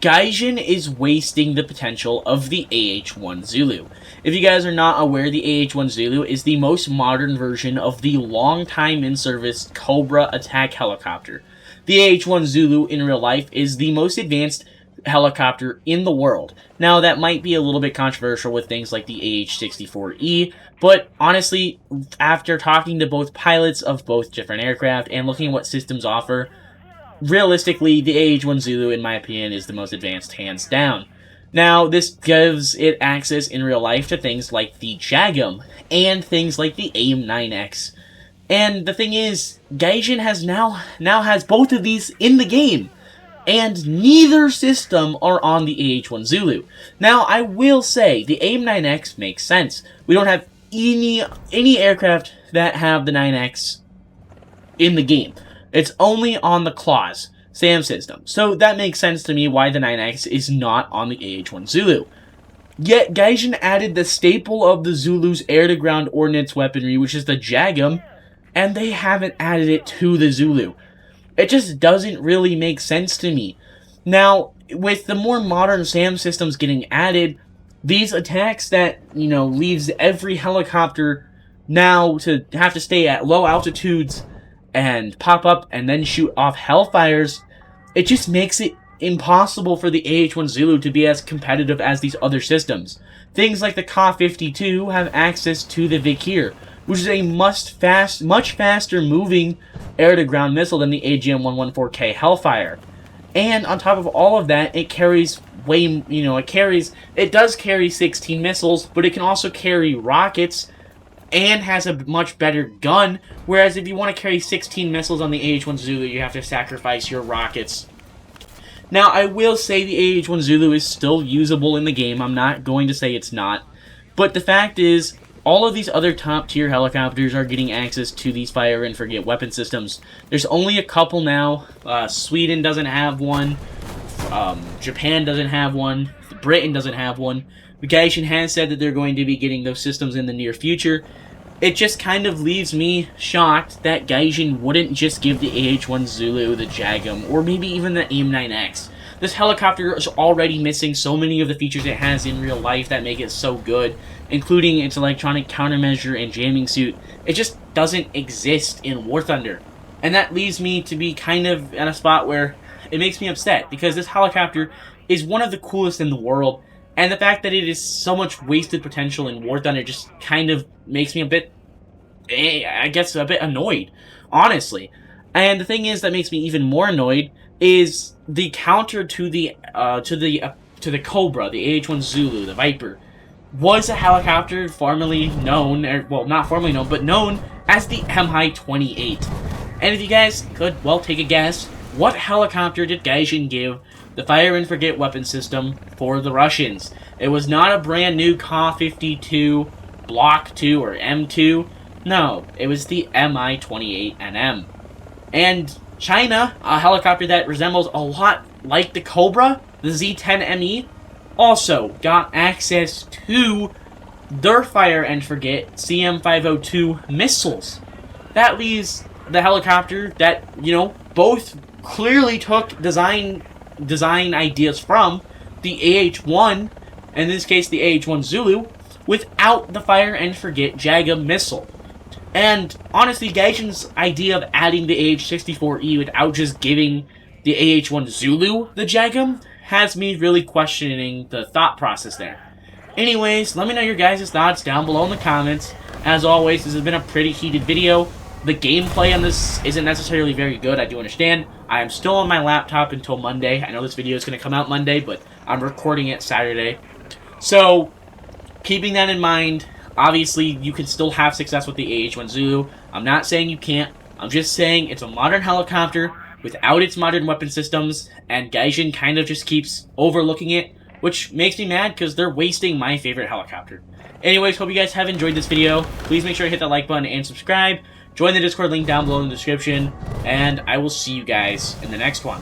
Gaijin is wasting the potential of the AH-1 Zulu. If you guys are not aware, the AH-1 Zulu is the most modern version of the long-time in-service Cobra attack helicopter. The AH-1 Zulu in real life is the most advanced helicopter in the world. Now, that might be a little bit controversial with things like the AH-64E, but honestly, after talking to both pilots of both different aircraft and looking at what systems offer, realistically, the AH-1 Zulu, in my opinion, is the most advanced, hands down. Now, this gives it access in real life to things like the JAGM and things like the AIM-9X. And the thing is, Gaijin has now has both of these in the game, and neither system are on the AH-1 Zulu. Now, I will say, the AIM-9X makes sense. We don't have any aircraft that have the 9X in the game. It's only on the Claws SAM system. So that makes sense to me why the 9X is not on the AH-1 Zulu. Yet Gaijin added the staple of the Zulu's air-to-ground ordnance weaponry, which is the JAGM, and they haven't added it to the Zulu. It just doesn't really make sense to me. Now, with the more modern SAM systems getting added, these attacks that, leaves every helicopter now to have to stay at low altitudes and pop up and then shoot off hellfires, it just makes it impossible for the AH-1 Zulu to be as competitive as these other systems. Things like the Ka-52 have access to the McXer, which is a much faster moving air-to-ground missile than the AGM-114K Hellfire. And on top of all of that, it carries it does carry 16 missiles, but it can also carry rockets and has a much better gun, whereas if you want to carry 16 missiles on the AH-1 Zulu, you have to sacrifice your rockets. Now, I will say the AH-1 Zulu is still usable in the game. I'm not going to say it's not. But the fact is, all of these other top-tier helicopters are getting access to these fire-and-forget weapon systems. There's only a couple now. Sweden doesn't have one. Japan doesn't have one. Britain doesn't have one. Gaijin has said that they're going to be getting those systems in the near future. It just kind of leaves me shocked that Gaijin wouldn't just give the AH-1 Zulu the JAGM, or maybe even the AIM-9X. This helicopter is already missing so many of the features it has in real life that make it so good, including its electronic countermeasure and jamming suit. It just doesn't exist in War Thunder. And that leaves me to be kind of at a spot where it makes me upset, because this helicopter is one of the coolest in the world. And the fact that it is so much wasted potential in War Thunder just kind of makes me a bit annoyed, honestly. And the thing is that makes me even more annoyed is the counter to the Cobra, the AH-1 Zulu, the Viper, was a helicopter formerly known, not formerly known, but known as the Mi-28. And if you guys could, take a guess, what helicopter did Gaijin give the fire-and-forget weapon system for the Russians? It was not a brand new Ka-52 Block 2 or M2. No, it was the Mi-28NM. And China, a helicopter that resembles a lot like the Cobra, the Z-10ME, also got access to their fire-and-forget CM-502 missiles. That leaves the helicopter that, both clearly took design ideas from the AH-1, in this case the AH-1 Zulu, without the fire-and-forget JAGM missile. And honestly, Gaijin's idea of adding the AH-64E without just giving the AH-1 Zulu the JAGM has me really questioning the thought process there. Anyways, let me know your guys' thoughts down below in the comments. As always, this has been a pretty heated video. The gameplay on this isn't necessarily very good, I do understand. I am still on my laptop until Monday. I know this video is going to come out Monday, but I'm recording it Saturday. So, keeping that in mind, obviously you can still have success with the AH-1 Zulu. I'm not saying you can't. I'm just saying it's a modern helicopter without its modern weapon systems, and Gaijin kind of just keeps overlooking it, which makes me mad because they're wasting my favorite helicopter. Anyways, hope you guys have enjoyed this video. Please make sure to hit that like button and subscribe. Join the Discord link down below in the description, and I will see you guys in the next one.